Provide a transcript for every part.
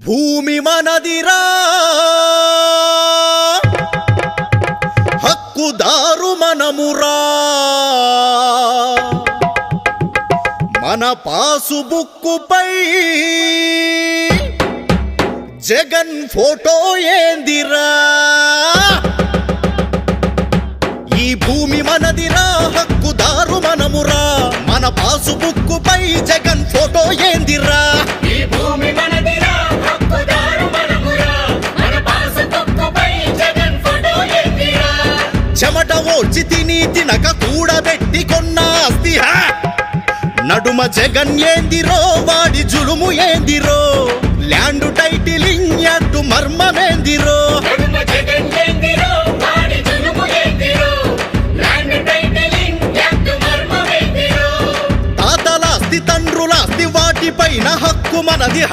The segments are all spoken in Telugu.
భూమి మనదిరా హక్కుదారు మనమురా మన పాసు బుక్కుపై జగన్ ఫోటో ఏందిరా ఈ భూమి మనదిరా హక్కుదారు మనమురా మన పాసు బుక్కుపై జగన్ ఫోటో ఏందిరా ఈ భూమి మనదిరా హక్కుదారు మనమురా మన పాసు బుక్కుపై జగన్ ఫోటో ఏందిరా చెమట ఓడ్చి తినక కూడబెట్టి కొన్న ఆస్తి నడుమ జగన్ ఏందిరో వాడి జులుము ఏందిరో ల్యాండ్ టైటిలింగ్ యాక్ట్ మర్మమేందిరో నడుమ జగన్ ఏందిరో వాడి జులుము ఏందిరో ల్యాండ్ టైటిలింగ్ యాక్ట్ మర్మమేందిరో తాతలాస్తి తండ్రులాస్తి వాటిపైన హక్కు మనది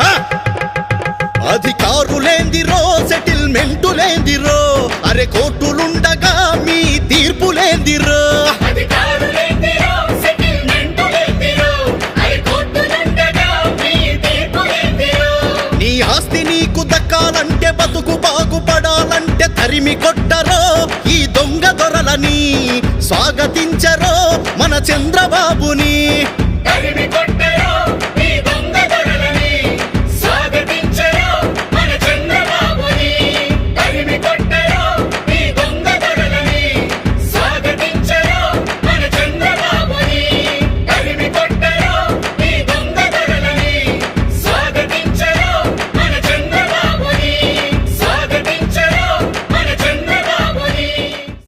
అధికారులేందిరో సెటిల్మెంటులేందిరో అరే కోర్టులుండగా మీ తీర్పులేందిరో అధికారులేందిరో సెటిల్మెంటులేందిరో అరే కోర్టులుండగా మీ తీర్పులేందిరో నీ ఆస్తి నీకు దక్కాలంటే బతుకు బాగుపడాలంటే తరిమి కొట్టరో ఈ దొంగ దొరలని స్వాగతించరో మన చంద్రబాబుని